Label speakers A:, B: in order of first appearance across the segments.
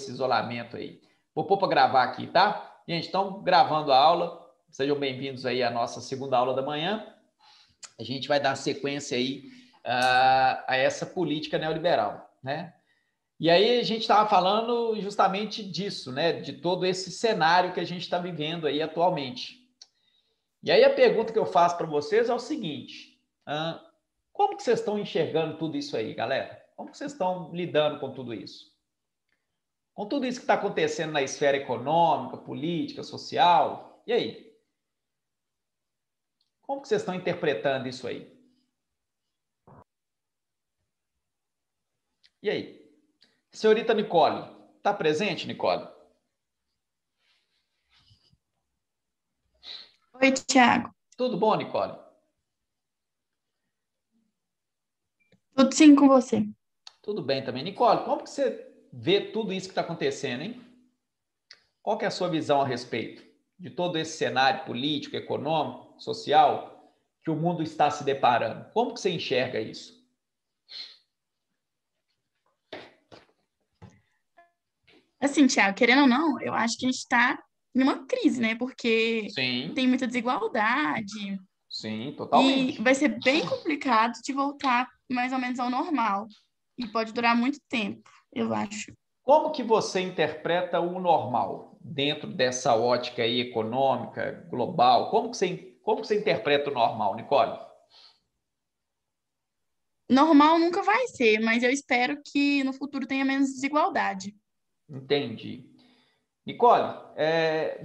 A: esse isolamento aí. Vou pôr para gravar aqui, tá? Gente, então, gravando a aula, sejam bem-vindos aí à nossa segunda aula da manhã. A gente vai dar sequência aí a essa política neoliberal, né? E aí a gente estava falando justamente disso, né? De todo esse cenário que a gente está vivendo aí atualmente. E aí a pergunta que eu faço para vocês é o seguinte: como que vocês estão enxergando tudo isso aí, galera? Como que vocês estão lidando com tudo isso? Com tudo isso que está acontecendo na esfera econômica, política, social, e aí? Como que vocês estão interpretando isso aí? E aí? Senhorita Nicole, está presente, Nicole?
B: Oi, Thiago.
A: Tudo bom, Nicole?
B: Tudo sim com você?
A: Tudo bem também. Nicole, como que você vê tudo isso que está acontecendo, hein? Qual que é a sua visão a respeito de todo esse cenário político, econômico, social que o mundo está se deparando? Como que você enxerga isso?
B: Assim, Thiago, querendo ou não, eu acho que a gente está em uma crise, né? Porque
A: Sim,
B: tem muita desigualdade
A: sim,
B: e
A: totalmente.
B: vai ser bem complicado de voltar mais ou menos ao normal. E pode durar muito tempo, eu acho.
A: Como que você interpreta o normal dentro dessa ótica aí econômica, global? Como que você interpreta o normal, Nicole?
B: Normal nunca vai ser, mas eu espero que no futuro tenha menos desigualdade.
A: Entendi. Nicole,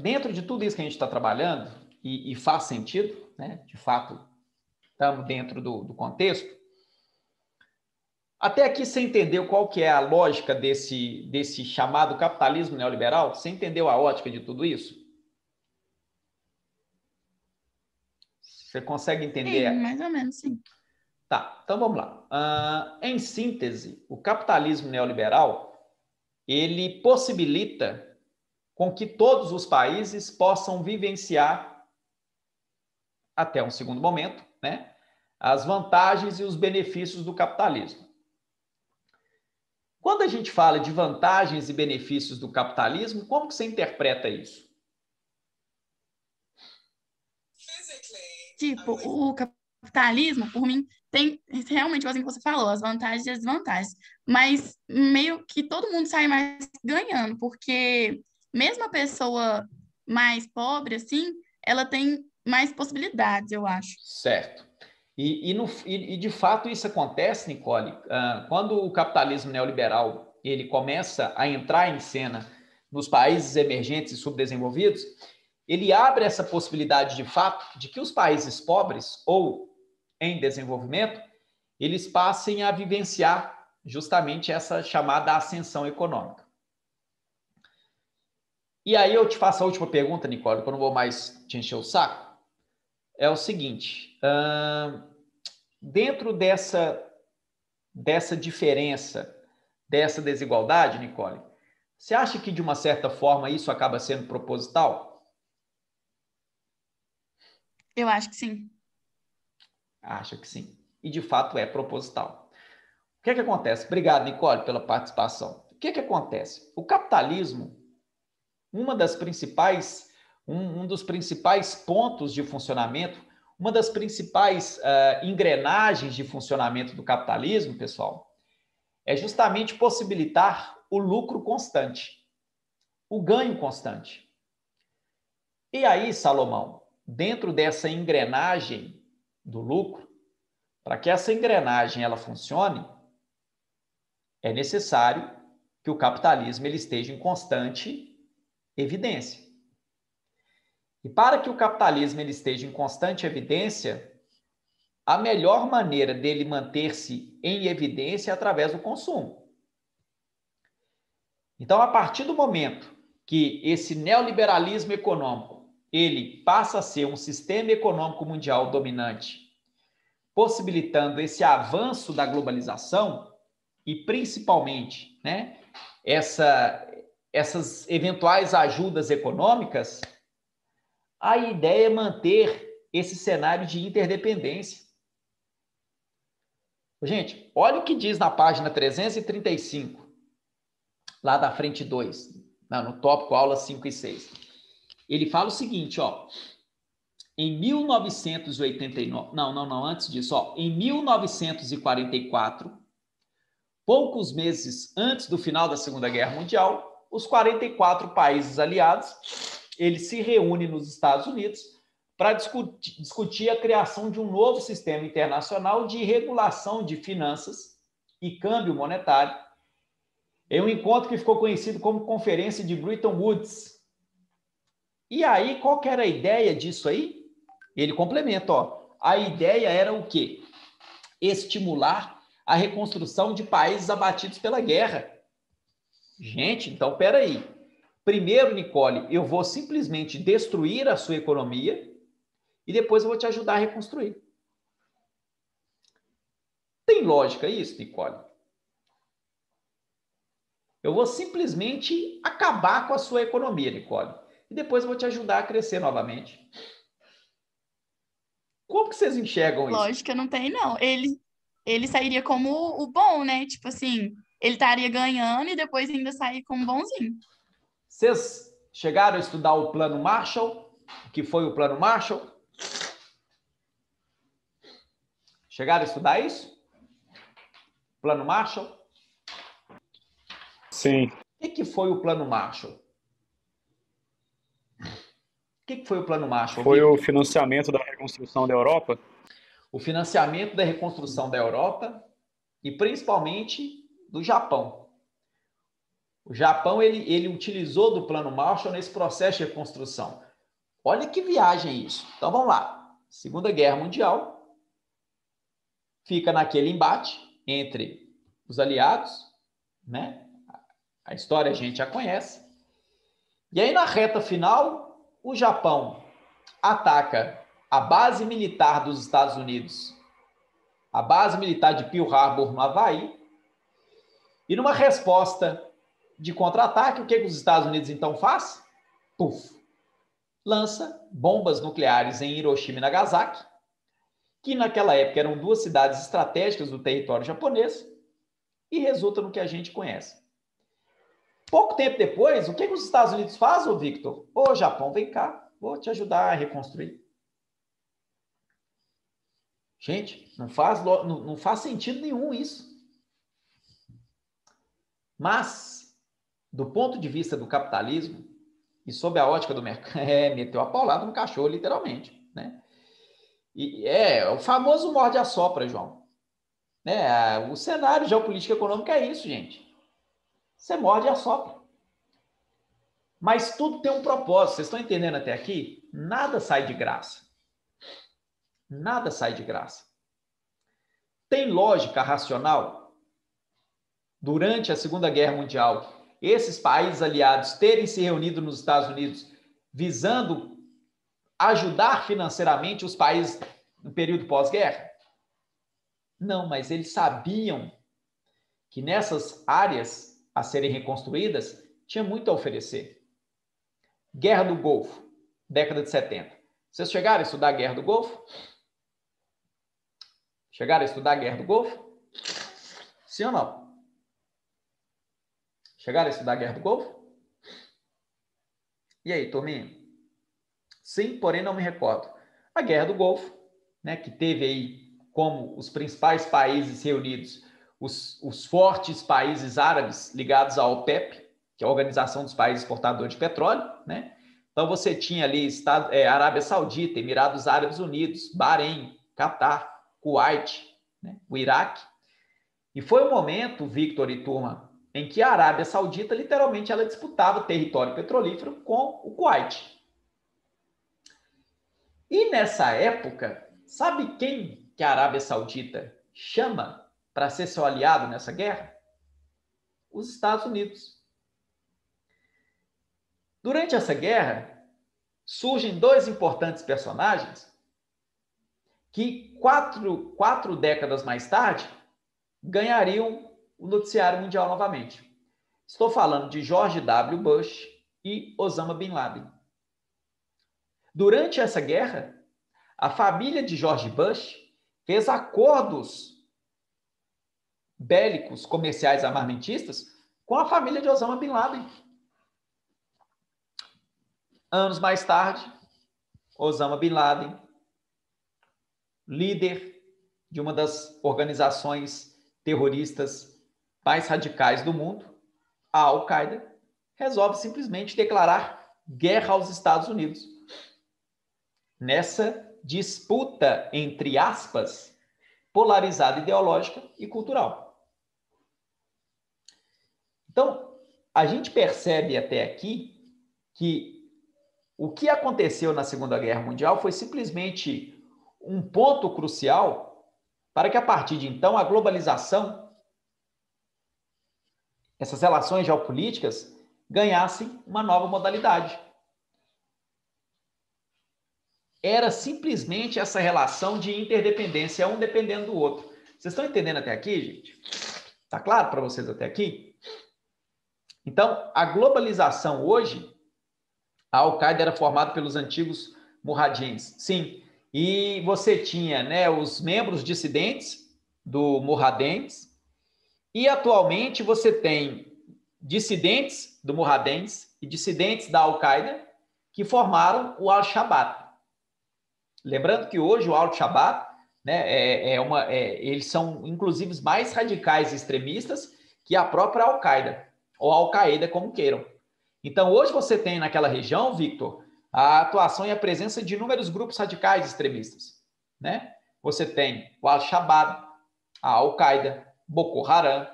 A: dentro de tudo isso que a gente está trabalhando, e faz sentido, né? De fato, estamos dentro do contexto. Até aqui você entendeu qual que é a lógica desse chamado capitalismo neoliberal? Você entendeu a ótica de tudo isso? Você consegue
B: Sim,
A: entender?
B: mais ou menos, sim.
A: Tá, então vamos lá. Em síntese, o capitalismo neoliberal, ele possibilita com que todos os países possam vivenciar, até um segundo momento, né, as vantagens e os benefícios do capitalismo. Quando a gente fala de vantagens e benefícios do capitalismo, como que você interpreta isso?
B: Tipo, o capitalismo, por mim, tem realmente, assim que você falou, as vantagens e as desvantagens. Mas meio que todo mundo sai mais ganhando, porque mesmo a pessoa mais pobre, assim, ela tem mais possibilidades, eu acho.
A: Certo. E de fato isso acontece, Nicole, quando o capitalismo neoliberal ele começa a entrar em cena nos países emergentes e subdesenvolvidos, ele abre essa possibilidade de fato de que os países pobres ou em desenvolvimento eles passem a vivenciar justamente essa chamada ascensão econômica. E aí eu te faço a última pergunta, Nicole, que eu não vou mais te encher o saco. É o seguinte: dentro dessa diferença, dessa desigualdade, Nicole, você acha que de uma certa forma isso acaba sendo proposital?
B: Eu acho que sim.
A: Acha que sim. E de fato é proposital. O que é que acontece? Obrigado, Nicole, pela participação. O que é que acontece? O capitalismo, uma das principais, um dos principais pontos de funcionamento, uma das principais engrenagens de funcionamento do capitalismo, pessoal, é justamente possibilitar o lucro constante, o ganho constante. E aí, Salomão, dentro dessa engrenagem do lucro, para que essa engrenagem ela funcione, é necessário que o capitalismo ele esteja em constante evidência. E para que o capitalismo ele esteja em constante evidência, a melhor maneira dele manter-se em evidência é através do consumo. Então, a partir do momento que esse neoliberalismo econômico ele passa a ser um sistema econômico mundial dominante, possibilitando esse avanço da globalização e principalmente, né, essas eventuais ajudas econômicas, a ideia é manter esse cenário de interdependência. Gente, olha o que diz na página 335. lá da frente 2, no tópico aula 5 e 6. Ele fala o seguinte, ó, em 1989, antes disso, ó, em 1944, poucos meses antes do final da Segunda Guerra Mundial, os 44 países aliados, eles se reúnem nos Estados Unidos para discutir a criação de um novo sistema internacional de regulação de finanças e câmbio monetário, em um encontro que ficou conhecido como Conferência de Bretton Woods. E aí, qual que era a ideia disso aí? Ele complementa, ó, a ideia era o quê? Estimular a reconstrução de países abatidos pela guerra. Gente, então, peraí. Primeiro, Nicole, eu vou simplesmente destruir a sua economia e depois eu vou te ajudar a reconstruir. Tem lógica isso, Nicole? Eu vou simplesmente acabar com a sua economia, Nicole, e depois eu vou te ajudar a crescer novamente. Como que vocês enxergam isso?
B: Lógica não tem, não. Ele sairia como o bom, né? Tipo assim, ele estaria ganhando e depois ainda sair como bonzinho.
A: Vocês chegaram a estudar o Plano Marshall? O que foi o Plano Marshall? Chegaram a estudar isso? Plano Marshall?
C: Sim.
A: O que foi o Plano Marshall? O que foi o Plano Marshall?
C: Foi
A: Victor?
C: o financiamento da reconstrução da Europa?
A: O financiamento da reconstrução da Europa e principalmente do Japão. O Japão, ele utilizou do Plano Marshall nesse processo de reconstrução. Olha que viagem isso. Então, vamos lá. Segunda Guerra Mundial, fica naquele embate entre os aliados, né? A história a gente já conhece. E aí, na reta final, o Japão ataca a base militar dos Estados Unidos, a base militar de Pearl Harbor, no Havaí, e numa resposta de contra-ataque, o que os Estados Unidos então faz? Puf! Lança bombas nucleares em Hiroshima e Nagasaki, que naquela época eram duas cidades estratégicas do território japonês, e resulta no que a gente conhece. Pouco tempo depois, o que os Estados Unidos fazem, Victor? Ô, Japão, vem cá, vou te ajudar a reconstruir. Gente, não faz sentido nenhum isso. Mas, do ponto de vista do capitalismo, e sob a ótica do mercado, meteu a paulada no cachorro, literalmente, né? E o famoso morde-a-sopra, João. Né? O cenário geopolítico econômico é isso, gente. Você morde e assopra. Mas tudo tem um propósito. Vocês estão entendendo até aqui? Nada sai de graça. Nada sai de graça. Tem lógica racional? Durante a Segunda Guerra Mundial, esses países aliados terem se reunido nos Estados Unidos visando ajudar financeiramente os países no período pós-guerra? Não, mas eles sabiam que nessas áreas a serem reconstruídas tinha muito a oferecer. Guerra do Golfo, década de 70. Vocês chegaram a estudar a Guerra do Golfo? Chegaram a estudar a Guerra do Golfo? Sim ou não? Chegaram a estudar a Guerra do Golfo? E aí, turminha? Sim, porém não me recordo. A Guerra do Golfo, né, que teve aí como os principais países reunidos, os fortes países árabes ligados à OPEP, que é a Organização dos Países Exportadores de Petróleo, né? Então você tinha ali Arábia Saudita, Emirados Árabes Unidos, Bahrein, Catar, Kuwait, né? O Iraque. E foi o momento, Victor e turma, em que a Arábia Saudita, literalmente, ela disputava território petrolífero com o Kuwait. E nessa época, sabe quem que a Arábia Saudita chama para ser seu aliado nessa guerra? Os Estados Unidos. Durante essa guerra, surgem dois importantes personagens que quatro décadas mais tarde ganhariam o noticiário mundial novamente. Estou falando de George W. Bush e Osama Bin Laden. Durante essa guerra, a família de George Bush fez acordos bélicos comerciais armamentistas com a família de Osama Bin Laden. Anos mais tarde, Osama Bin Laden, líder de uma das organizações terroristas mais radicais do mundo, a Al-Qaeda, resolve simplesmente declarar guerra aos Estados Unidos. Nessa disputa, entre aspas, polarizada ideológica e cultural. Então, a gente percebe até aqui que o que aconteceu na Segunda Guerra Mundial foi simplesmente um ponto crucial para que, a partir de então, a globalização, essas relações geopolíticas, ganhassem uma nova modalidade. Era simplesmente essa relação de interdependência, um dependendo do outro. Vocês estão entendendo até aqui, gente? Está claro para vocês até aqui? Então, a globalização hoje, a Al-Qaeda era formada pelos antigos Mujahidins, sim. E você tinha, né, os membros dissidentes do Mujahidins, e atualmente você tem dissidentes do Mujahidins e dissidentes da Al-Qaeda que formaram o Al-Shabaab. Lembrando que hoje o Al-Shabaab, né, eles são, inclusive, mais radicais e extremistas que a própria Al-Qaeda, ou Al-Qaeda, como queiram. Então, hoje você tem naquela região, Victor, a atuação e a presença de inúmeros grupos radicais extremistas, né? Você tem o Al-Shabaab, a Al-Qaeda, Boko Haram,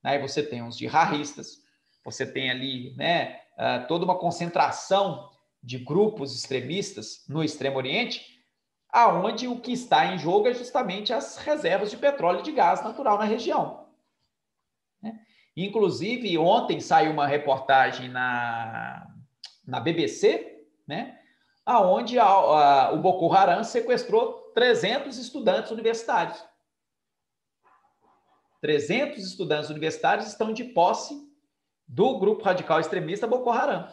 A: né? Você tem os jihadistas, você tem ali, né, toda uma concentração de grupos extremistas no Extremo Oriente, aonde o que está em jogo é justamente as reservas de petróleo e de gás natural na região. Inclusive, ontem saiu uma reportagem na BBC, né, onde o Boko Haram sequestrou 300 estudantes universitários. 300 estudantes universitários estão de posse do grupo radical extremista Boko Haram.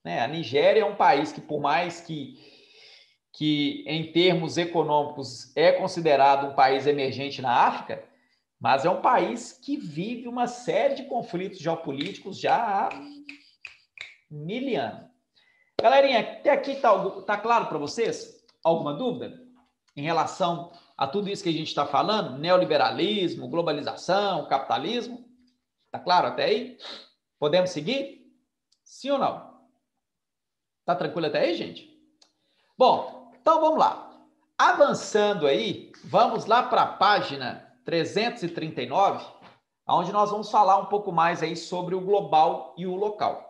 A: A Nigéria é um país que, por mais que em termos econômicos é considerado um país emergente na África, mas é um país que vive uma série de conflitos geopolíticos já há 1000 anos. Galerinha, até aqui tá claro para vocês? Alguma dúvida em relação a tudo isso que a gente está falando? Neoliberalismo, globalização, capitalismo? Tá claro até aí? Podemos seguir? Sim ou não? Tá tranquilo até aí, gente? Bom, então vamos lá. Avançando aí, vamos lá para a página 339, onde nós vamos falar um pouco mais aí sobre o global e o local.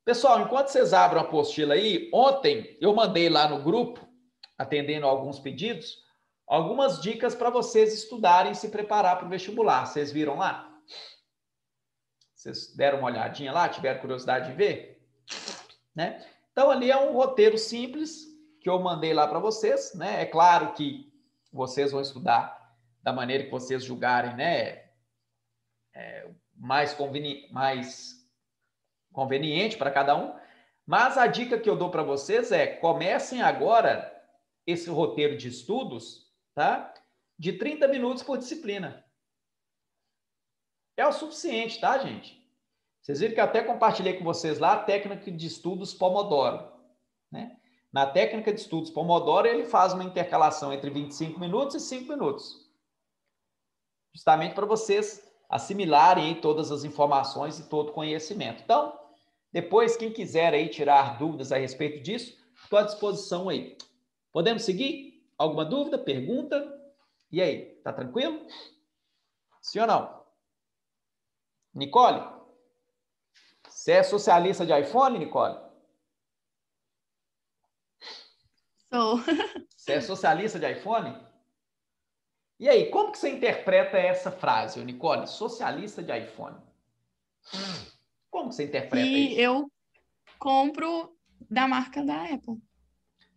A: Pessoal, enquanto vocês abrem a apostila aí, ontem eu mandei lá no grupo, atendendo a alguns pedidos, algumas dicas para vocês estudarem e se preparar para o vestibular. Vocês viram lá? Vocês deram uma olhadinha lá? Tiveram curiosidade de ver? Né? Então, ali é um roteiro simples que eu mandei lá para vocês, né? É claro que vocês vão estudar da maneira que vocês julgarem, né? Mais conveniente para cada um. Mas a dica que eu dou para vocês é: comecem agora esse roteiro de estudos, tá? De 30 minutos por disciplina. É o suficiente, tá, gente? Vocês viram que eu até compartilhei com vocês lá a técnica de estudos Pomodoro, né? Na técnica de estudos Pomodoro, ele faz uma intercalação entre 25 minutos e 5 minutos. Justamente para vocês assimilarem todas as informações e todo o conhecimento. Então, depois, quem quiser aí tirar dúvidas a respeito disso, estou à disposição aí. Podemos seguir? Alguma dúvida? Pergunta? E aí, tá tranquilo? Sim ou não? Nicole? Você é socialista de iPhone, Nicole?
B: Sou.
A: Você é socialista de iPhone? E aí, como que você interpreta essa frase, Nicole? Socialista de iPhone. Como que você interpreta
B: E
A: isso?
B: eu compro da marca da Apple.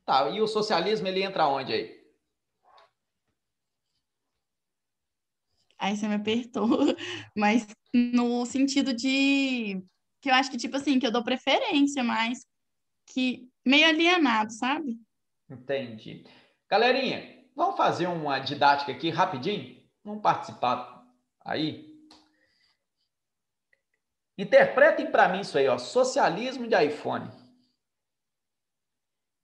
A: Tá, e o socialismo, ele entra onde aí?
B: Aí você me apertou. Mas no sentido de que eu acho que, tipo assim, que eu dou preferência, mas que meio alienado, sabe?
A: Entendi. Galerinha, vamos fazer uma didática aqui rapidinho? Vamos participar aí? Interpretem para mim isso aí, ó, socialismo de iPhone.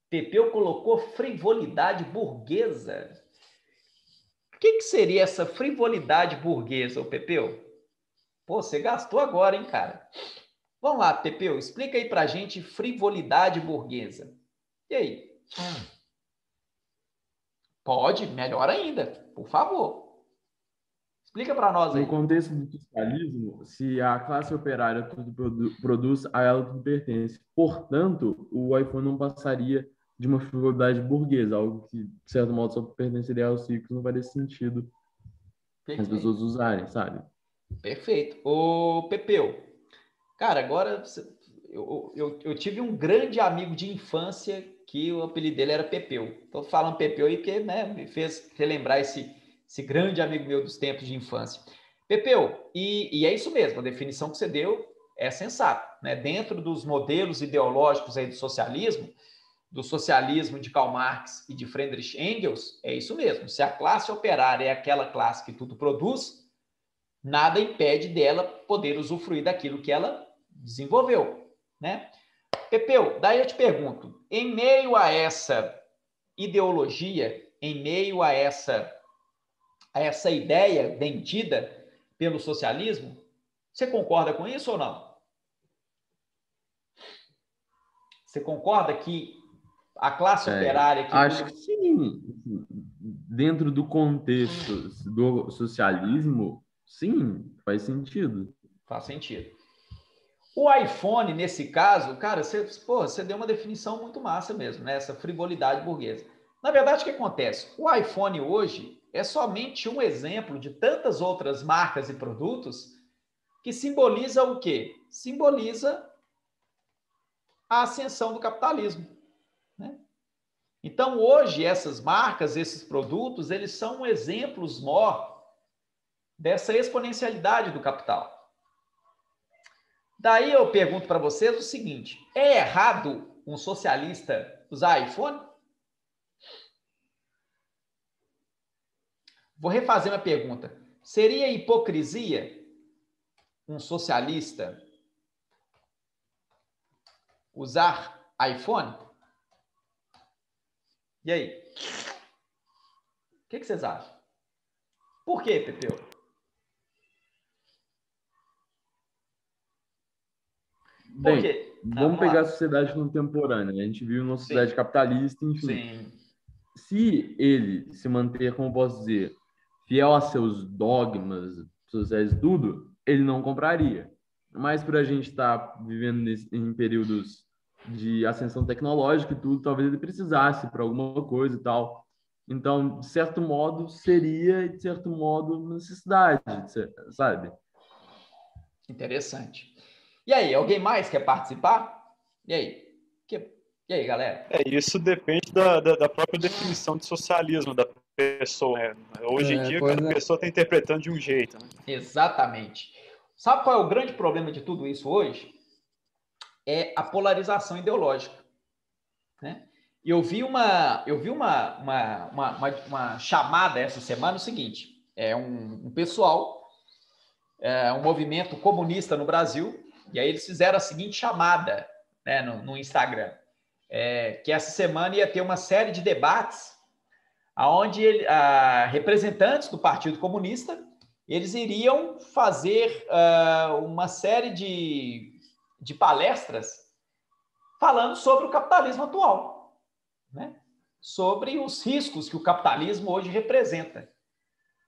A: Pepeu colocou frivolidade burguesa. O que seria essa frivolidade burguesa, ô Pepeu? Pô, você gastou agora, hein, cara? Vamos lá, Pepeu, explica aí pra gente frivolidade burguesa. E aí? Pode, melhor ainda, por favor. Explica para nós aí.
D: No contexto do socialismo, se a classe operária tudo produz, a ela tudo pertence. Portanto, o iPhone não passaria de uma frivolidade burguesa, algo que, de certo modo, só pertenceria aos ricos, não faria sentido as pessoas usarem, sabe?
A: Perfeito. Ô, Pepeu, cara, agora eu tive um grande amigo de infância que o apelido dele era Pepeu. Estou falando Pepeu aí porque, né, me fez relembrar esse grande amigo meu dos tempos de infância. Pepeu, e é isso mesmo, a definição que você deu é sensata, né? Dentro dos modelos ideológicos aí do socialismo de Karl Marx e de Friedrich Engels, é isso mesmo. Se a classe operária é aquela classe que tudo produz, nada impede dela poder usufruir daquilo que ela desenvolveu, né? Pepeu, daí eu te pergunto, em meio a essa ideologia, em meio a essa ideia vendida pelo socialismo, você concorda com isso ou não? Você concorda que a classe operária...
D: Acho que sim. Dentro do contexto do socialismo, sim, faz sentido.
A: Faz sentido. O iPhone, nesse caso, cara, você deu uma definição muito massa mesmo, né? Essa frivolidade burguesa. Na verdade, o que acontece? O iPhone hoje é somente um exemplo de tantas outras marcas e produtos que simboliza o quê? Simboliza a ascensão do capitalismo, né? Então, hoje, essas marcas, esses produtos, eles são exemplos maior dessa exponencialidade do capital. Daí eu pergunto para vocês o seguinte, é errado um socialista usar iPhone? Vou refazer uma pergunta. Seria hipocrisia um socialista usar iPhone? E aí? O que vocês acham? Por quê, Pepeu?
D: Bem, vamos pegar a sociedade contemporânea, né? A gente vive numa sociedade capitalista, enfim.
A: Sim.
D: Se ele se manter, como posso dizer, fiel a seus dogmas sociais, tudo, ele não compraria. Mas por a gente estar vivendo em períodos de ascensão tecnológica e tudo, talvez ele precisasse para alguma coisa e tal. Então, de certo modo, seria, de certo modo, necessidade, sabe?
A: Interessante. E aí, alguém mais quer participar? E aí? E aí, galera?
C: Isso depende da própria definição de socialismo da pessoa. Né? Hoje em dia, cada pessoa está interpretando de um jeito. Né?
A: Exatamente. Sabe qual é o grande problema de tudo isso hoje? É a polarização ideológica. Né? Eu vi uma chamada essa semana, o seguinte, é um pessoal, um movimento comunista no Brasil, e aí eles fizeram a seguinte chamada, né, no Instagram, que essa semana ia ter uma série de debates onde representantes do Partido Comunista eles iriam fazer uma série de palestras falando sobre o capitalismo atual, né? Sobre os riscos que o capitalismo hoje representa.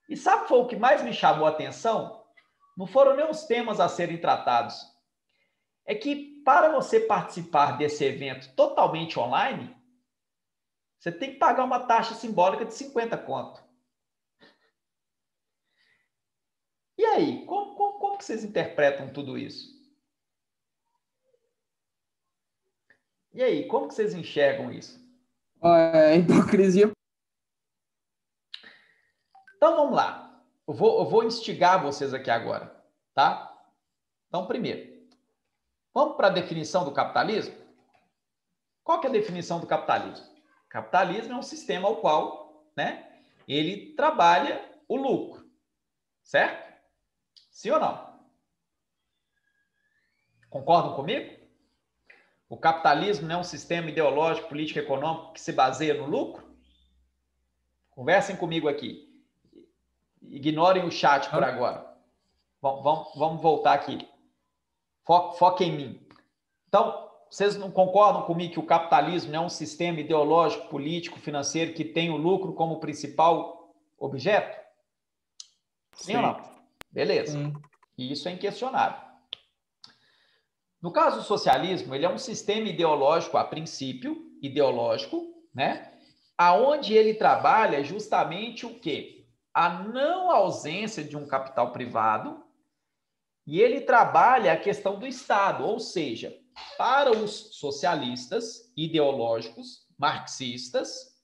A: E sabe foi o que mais me chamou a atenção? Não foram nem os temas a serem tratados. É que para você participar desse evento totalmente online, você tem que pagar uma taxa simbólica de 50 conto. E aí, como que vocês interpretam tudo isso? E aí, como que vocês enxergam isso?
E: Hipocrisia.
A: Então, vamos lá. Eu vou instigar vocês aqui agora, tá? Então, primeiro, vamos para a definição do capitalismo? Qual que é a definição do capitalismo? Capitalismo é um sistema ao qual, né, ele trabalha o lucro, certo? Sim ou não? Concordam comigo? O capitalismo não é um sistema ideológico, político e econômico que se baseia no lucro? Conversem comigo aqui. Ignorem o chat por agora. Vamos voltar aqui. Foca em mim. Então, vocês não concordam comigo que o capitalismo não é um sistema ideológico, político, financeiro que tem o lucro como principal objeto? Sim ou não? Beleza.
E: Sim.
A: E isso é inquestionável. No caso do socialismo, ele é um sistema ideológico, a princípio, ideológico, né? Aonde ele trabalha justamente o quê? A não ausência de um capital privado, e ele trabalha a questão do Estado, ou seja, para os socialistas ideológicos, marxistas,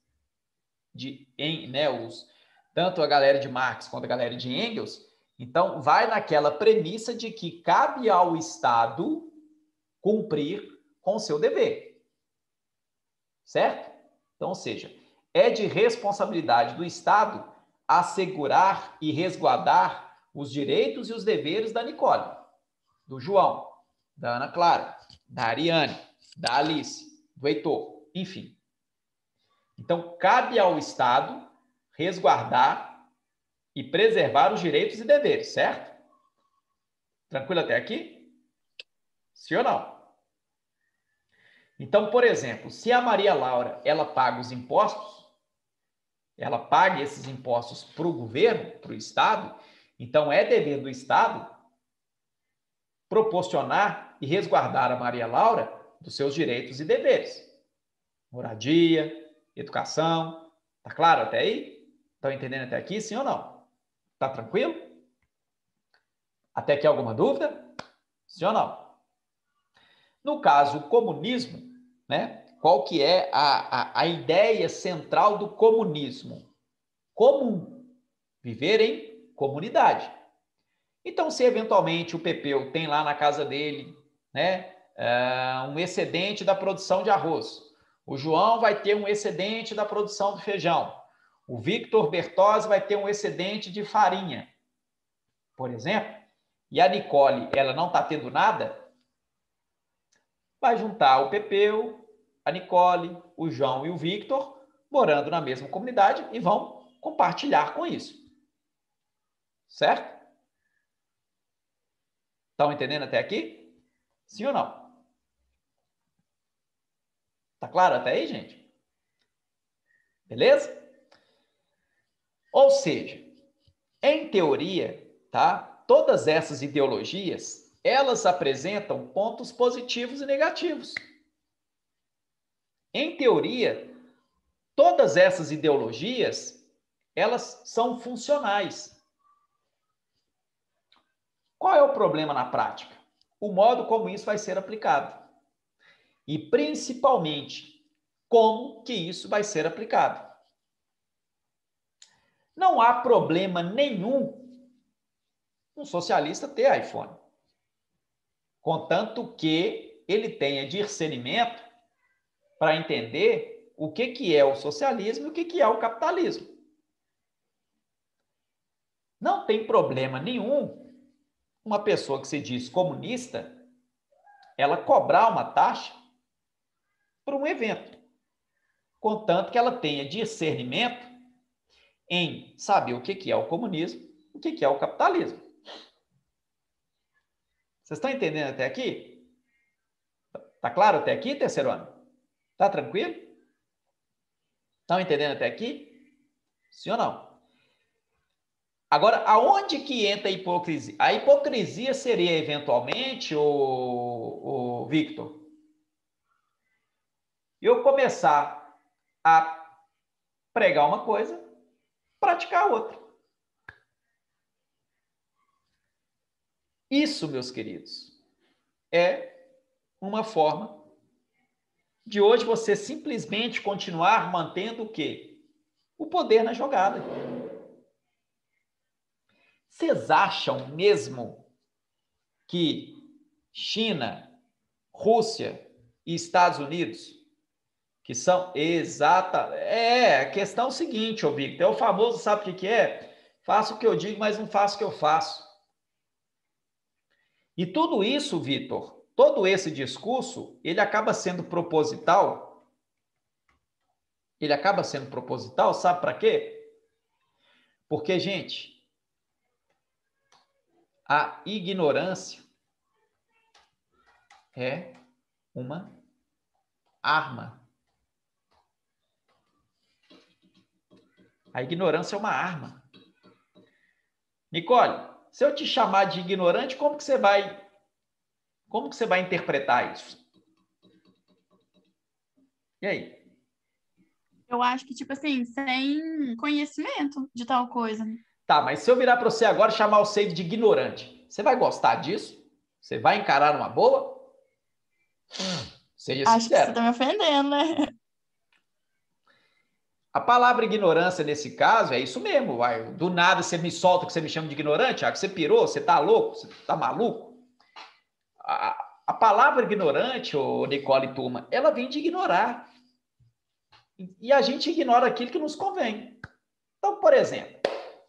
A: tanto a galera de Marx quanto a galera de Engels, então vai naquela premissa de que cabe ao Estado cumprir com o seu dever. Certo? Então, ou seja, é de responsabilidade do Estado assegurar e resguardar os direitos e os deveres da Nicole, do João, da Ana Clara, da Ariane, da Alice, do Heitor, enfim. Então, cabe ao Estado resguardar e preservar os direitos e deveres, certo? Tranquilo até aqui? Sim ou não? Então, por exemplo, se a Maria Laura, ela paga os impostos, ela paga esses impostos para o governo, para o Estado, então é dever do Estado proporcionar e resguardar a Maria Laura dos seus direitos e deveres. Moradia, educação, tá claro até aí? Estão entendendo até aqui, sim ou não? Tá tranquilo? Até aqui alguma dúvida? Sim ou não? No caso, o comunismo, né? Qual que é a ideia central do comunismo? Comum. Viver em comunidade. Então, se eventualmente o Pepeu tem lá na casa dele, né, um excedente da produção de arroz, o João vai ter um excedente da produção do feijão, o Victor Bertozzi vai ter um excedente de farinha, por exemplo, e a Nicole, ela não está tendo nada, vai juntar o Pepeu, a Nicole, o João e o Victor, morando na mesma comunidade e vão compartilhar com isso. Certo? Estão entendendo até aqui? Sim ou não? Tá claro até aí, gente? Beleza? Ou seja, em teoria, tá? Todas essas ideologias, elas apresentam pontos positivos e negativos. Em teoria, todas essas ideologias, elas são funcionais. Qual é o problema na prática? O modo como isso vai ser aplicado. E, principalmente, como que isso vai ser aplicado. Não há problema nenhum um socialista ter iPhone, contanto que ele tenha discernimento para entender o que é o socialismo e o que é o capitalismo. Não tem problema nenhum uma pessoa que se diz comunista, ela cobrar uma taxa por um evento, contanto que ela tenha discernimento em saber o que é o comunismo, o que é o capitalismo. Vocês estão entendendo até aqui? Tá claro até aqui, terceiro ano? Tá tranquilo? Estão entendendo até aqui? Sim ou não? Agora, aonde que entra a hipocrisia? A hipocrisia seria, eventualmente, o Victor, eu começar a pregar uma coisa, praticar outra. Isso, meus queridos, é uma forma de hoje você simplesmente continuar mantendo o quê? O poder na jogada. Vocês acham mesmo que China, Rússia e Estados Unidos, que são a questão é o seguinte, ô Victor, é o famoso, sabe o que é? Faço o que eu digo, mas não faço o que eu faço. E tudo isso, Victor, todo esse discurso, ele acaba sendo proposital. Ele acaba sendo proposital, sabe para quê? Porque, gente, a ignorância é uma arma. A ignorância é uma arma. Nicole, se eu te chamar de ignorante, como que você vai interpretar isso? E aí?
B: Eu acho que, tipo assim, sem conhecimento de tal coisa.
A: Tá, mas se eu virar para você agora e chamar você de ignorante, você vai gostar disso? Você vai encarar numa boa? Seja
B: Acho que você
A: sincero.
B: tá me ofendendo, né?
A: A palavra ignorância, nesse caso, é isso mesmo. Vai. Do nada você me solta que você me chama de ignorante, você pirou, você tá louco, você tá maluco. A palavra ignorante, ô Nicole e turma, ela vem de ignorar. E a gente ignora aquilo que nos convém. Então, por exemplo,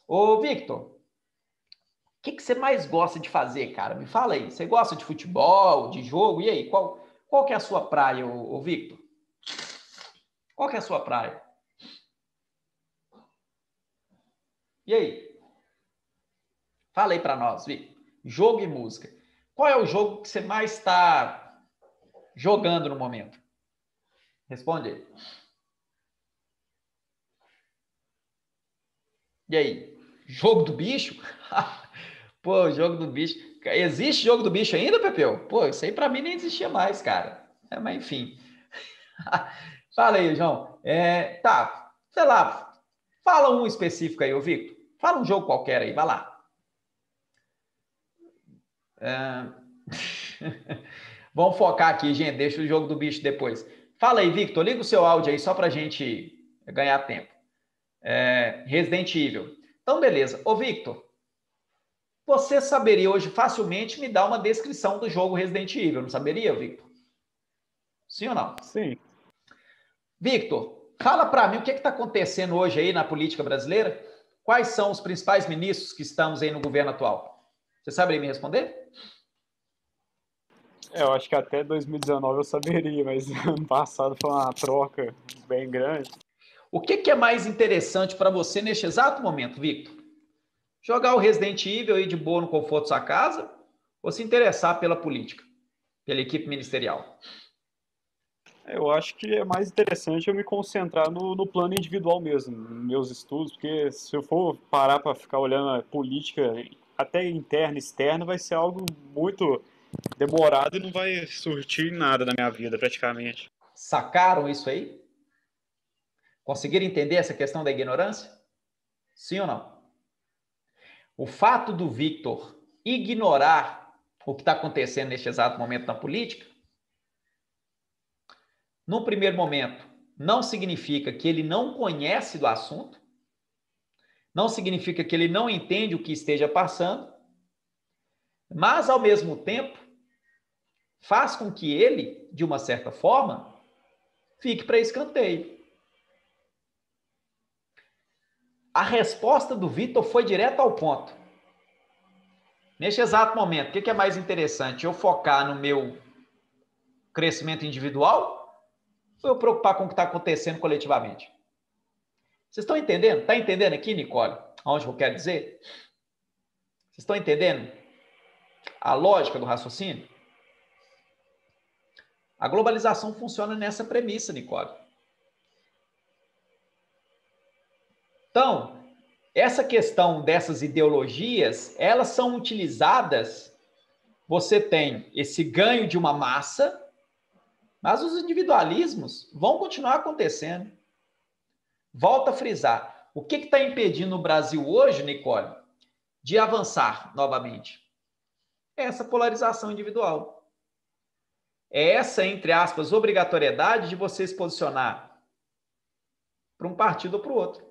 A: ô Victor, o que você mais gosta de fazer, cara? Me fala aí. Você gosta de futebol, de jogo? E aí, qual que é a sua praia, ô Victor? Qual que é a sua praia? E aí? Fala aí para nós, Victor. Jogo e música. Qual é o jogo que você mais está jogando no momento? Responde aí. E aí? Jogo do bicho? Pô, jogo do bicho. Existe jogo do bicho ainda, Pepeu? Pô, isso aí para mim nem existia mais, cara. Mas enfim. Fala aí, João. Tá, sei lá. Fala um específico aí, ô Victor. Fala um jogo qualquer aí, vai lá. Vamos focar aqui, gente. Deixa o jogo do bicho depois. Fala aí, Victor. Liga o seu áudio aí só pra gente ganhar tempo. Resident Evil. Então, beleza. Ô, Victor, você saberia hoje facilmente me dar uma descrição do jogo Resident Evil, não saberia, Victor? Sim ou não?
C: Sim.
A: Victor, fala para mim o que está acontecendo hoje aí na política brasileira? Quais são os principais ministros que estamos aí no governo atual? Você saberia me responder?
C: Eu acho que até 2019 eu saberia, mas ano passado foi uma troca bem grande.
A: O que é mais interessante para você neste exato momento, Victor? Jogar o Resident Evil aí de boa no conforto da sua casa ou se interessar pela política, pela equipe ministerial?
C: Eu acho que é mais interessante eu me concentrar no plano individual mesmo, nos meus estudos, porque se eu for parar para ficar olhando a política, até interna e externa, vai ser algo muito demorado e não vai surtir nada na minha vida, praticamente.
A: Sacaram isso aí? Conseguiram entender essa questão da ignorância? Sim ou não? O fato do Victor ignorar o que está acontecendo neste exato momento na política, num primeiro momento, não significa que ele não conhece do assunto, não significa que ele não entende o que esteja passando, mas, ao mesmo tempo, faz com que ele, de uma certa forma, fique para escanteio. A resposta do Victor foi direto ao ponto. Neste exato momento, o que é mais interessante? Eu focar no meu crescimento individual ou eu preocupar com o que está acontecendo coletivamente? Vocês estão entendendo? Está entendendo aqui, Nicole? Aonde eu quero dizer? Vocês estão entendendo a lógica do raciocínio? A globalização funciona nessa premissa, Nicole. Então, essa questão dessas ideologias, elas são utilizadas, você tem esse ganho de uma massa, mas os individualismos vão continuar acontecendo. Volta a frisar. O que está impedindo o Brasil hoje, Nicole, de avançar novamente? É essa polarização individual. É essa, entre aspas, obrigatoriedade de você se posicionar para um partido ou para o outro.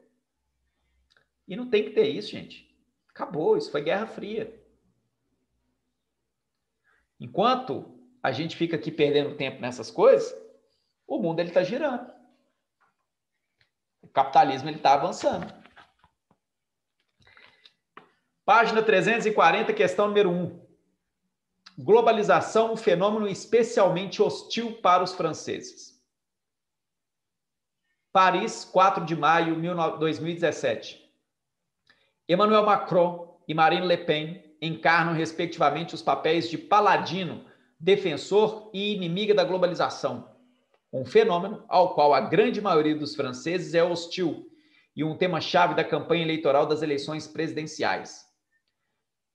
A: E não tem que ter isso, gente. Acabou, isso foi Guerra Fria. Enquanto a gente fica aqui perdendo tempo nessas coisas, o mundo está girando. O capitalismo está avançando. Página 340, questão número 1. Globalização, um fenômeno especialmente hostil para os franceses. Paris, 4 de maio de 2017. Emmanuel Macron e Marine Le Pen encarnam, respectivamente, os papéis de paladino, defensor e inimiga da globalização, um fenômeno ao qual a grande maioria dos franceses é hostil e um tema-chave da campanha eleitoral das eleições presidenciais.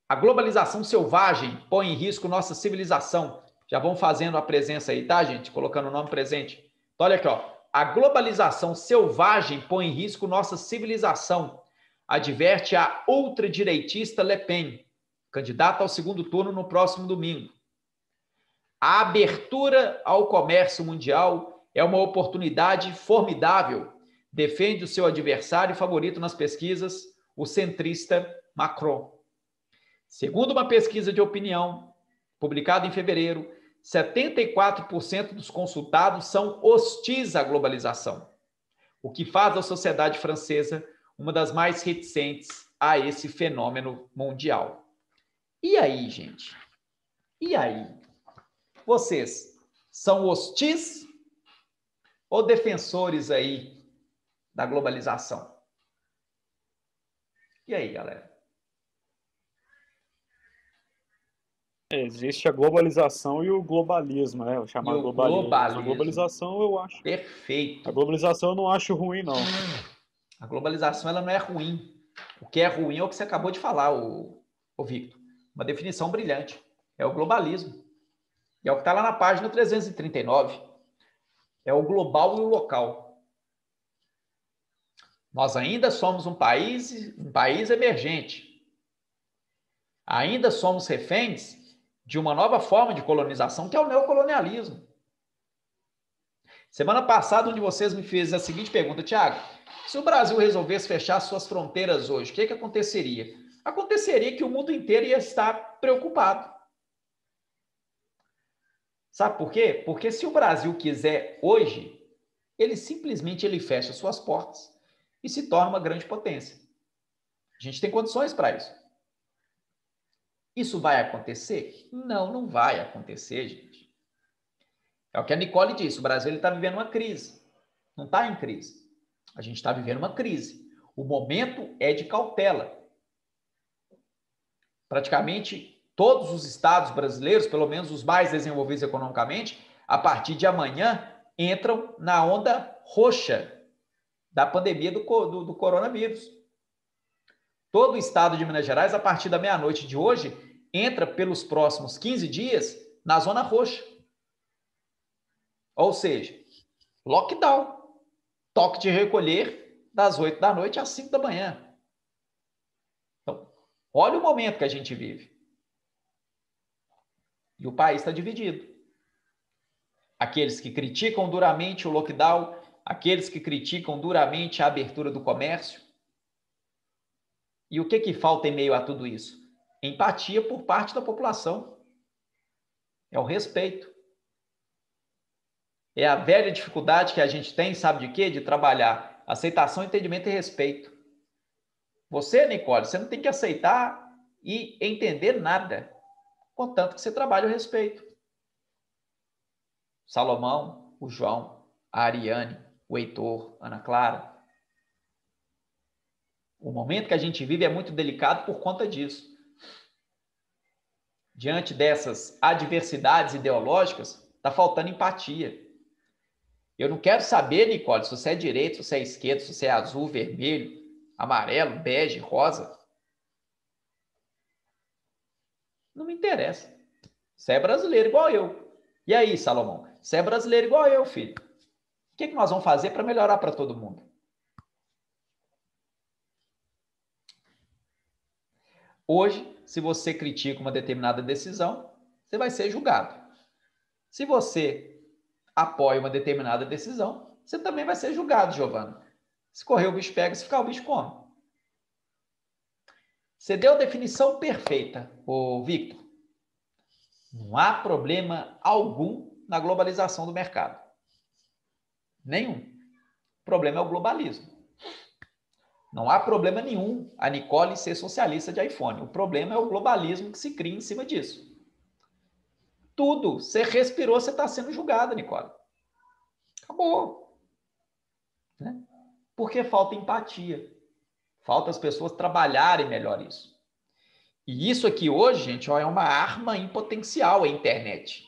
A: A globalização selvagem põe em risco nossa civilização. Já vão fazendo a presença aí, tá, gente? Colocando o nome presente. Então, olha aqui, ó. A globalização selvagem põe em risco nossa civilização, adverte a ultradireitista Le Pen, candidata ao segundo turno no próximo domingo. A abertura ao comércio mundial é uma oportunidade formidável, defende o seu adversário favorito nas pesquisas, o centrista Macron. Segundo uma pesquisa de opinião, publicada em fevereiro, 74% dos consultados são hostis à globalização, o que faz da sociedade francesa uma das mais reticentes a esse fenômeno mundial. E aí, gente? E aí? Vocês são hostis ou defensores aí da globalização? E aí, galera?
C: Existe a globalização e o globalismo, né? O chamado globalismo. A globalização eu acho.
A: Perfeito.
C: A globalização eu não acho ruim, não.
A: A globalização ela não é ruim. O que é ruim é o que você acabou de falar, o Victor. Uma definição brilhante. É o globalismo. É o que está lá na página 339. É o global e o local. Nós ainda somos um país emergente. Ainda somos reféns de uma nova forma de colonização, que é o neocolonialismo. Semana passada, um de vocês me fez a seguinte pergunta: Tiago, se o Brasil resolvesse fechar suas fronteiras hoje, o que aconteceria? Aconteceria que o mundo inteiro ia estar preocupado. Sabe por quê? Porque se o Brasil quiser hoje, ele simplesmente fecha suas portas e se torna uma grande potência. A gente tem condições para isso. Isso vai acontecer? Não, não vai acontecer, gente. É o que a Nicole disse, o Brasil está vivendo uma crise. Não está em crise. A gente está vivendo uma crise. O momento é de cautela. Praticamente todos os estados brasileiros, pelo menos os mais desenvolvidos economicamente, a partir de amanhã, entram na onda roxa da pandemia do coronavírus. Todo o estado de Minas Gerais, a partir da meia-noite de hoje, entra pelos próximos 15 dias na zona roxa. Ou seja, lockdown, toque de recolher das 8 da noite às 5 da manhã. Então, olha o momento que a gente vive. E o país está dividido. Aqueles que criticam duramente o lockdown, aqueles que criticam duramente a abertura do comércio. E o que falta em meio a tudo isso? Empatia por parte da população. É o respeito. É a velha dificuldade que a gente tem, sabe de quê? De trabalhar aceitação, entendimento e respeito. Você, Nicole, você não tem que aceitar e entender nada, contanto que você trabalhe o respeito. Salomão, o João, a Ariane, o Heitor, Ana Clara. O momento que a gente vive é muito delicado por conta disso. Diante dessas adversidades ideológicas, está faltando empatia. Eu não quero saber, Nicole, se você é direito, se você é esquerdo, se você é azul, vermelho, amarelo, bege, rosa. Não me interessa. Você é brasileiro igual eu. E aí, Salomão? Você é brasileiro igual eu, filho. O que nós vamos fazer para melhorar para todo mundo? Hoje, se você critica uma determinada decisão, você vai ser julgado. Se você apoia uma determinada decisão, você também vai ser julgado, Giovana. Se correr o bicho pega, se ficar o bicho come. Você deu a definição perfeita, ô Victor. Não há problema algum na globalização do mercado. Nenhum. O problema é o globalismo. Não há problema nenhum a Nicole ser socialista de iPhone. O problema é o globalismo que se cria em cima disso. Tudo. Você respirou, você está sendo julgada, Nicole. Acabou. Né? Porque falta empatia. Falta as pessoas trabalharem melhor isso. E isso aqui hoje, gente, ó, é uma arma em potencial, a internet.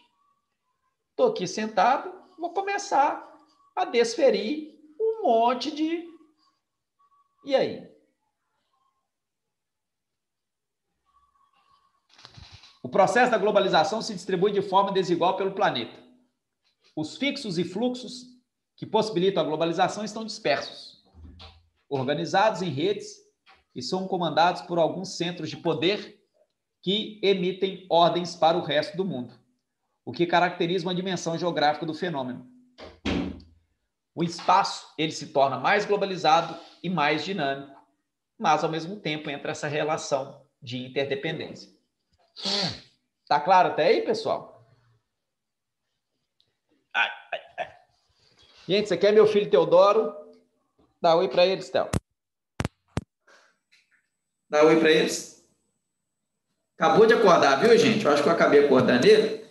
A: Estou aqui sentado, vou começar a desferir um monte de... E aí? O processo da globalização se distribui de forma desigual pelo planeta. Os fixos e fluxos que possibilitam a globalização estão dispersos, organizados em redes e são comandados por alguns centros de poder que emitem ordens para o resto do mundo, o que caracteriza uma dimensão geográfica do fenômeno. O espaço, ele se torna mais globalizado e mais dinâmico, mas, ao mesmo tempo, entra essa relação de interdependência. Tá claro até aí, pessoal? Gente, esse aqui é meu filho Teodoro. Dá oi para eles, Theo. Dá oi para eles. Acabou de acordar, viu, gente? Eu acho que eu acabei acordando ele.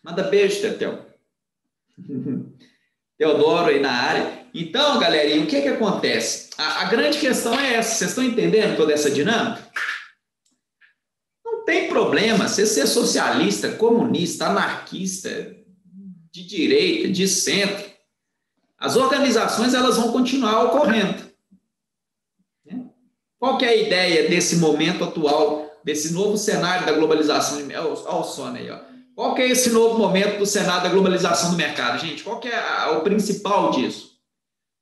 A: Manda beijo, Theo. Teodoro aí na área. Então, galerinha, o que acontece? A grande questão é essa. Vocês estão entendendo toda essa dinâmica? Não tem problema você ser socialista, comunista, anarquista, de direita, de centro. As organizações, elas vão continuar ocorrendo. Qual que é a ideia desse momento atual, desse novo cenário da globalização? Olha o sono aí, ó. Qual que é esse novo momento do cenário da globalização do mercado, gente? Qual que é o principal disso?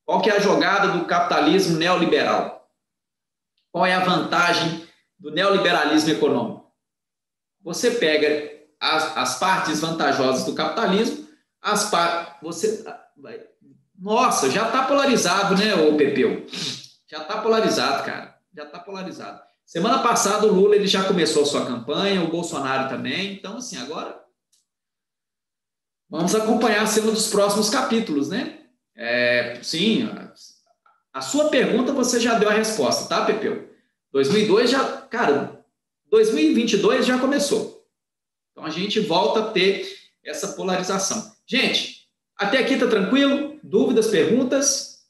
A: Qual que é a jogada do capitalismo neoliberal? Qual é a vantagem do neoliberalismo econômico? Você pega as partes vantajosas do capitalismo, nossa, já está polarizado, né, ô Pepeu? Já está polarizado, cara. Já está polarizado. Semana passada o Lula ele já começou a sua campanha, o Bolsonaro também. Então, assim, agora vamos acompanhar a cena dos próximos capítulos, né? Sim, a sua pergunta você já deu a resposta, tá, Pepeu? 2022 já começou. Então, a gente volta a ter essa polarização. Gente, até aqui tá tranquilo? Dúvidas, perguntas?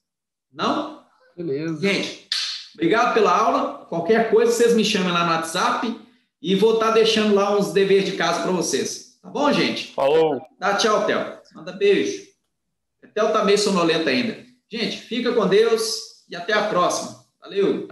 A: Não?
E: Beleza.
A: Gente, obrigado pela aula. Qualquer coisa, vocês me chamem lá no WhatsApp e vou estar deixando lá uns deveres de casa para vocês. Tá bom, gente?
C: Falou.
A: Dá tchau, Theo. Manda beijo. O Theo tá meio sonolento ainda. Gente, fica com Deus e até a próxima. Valeu!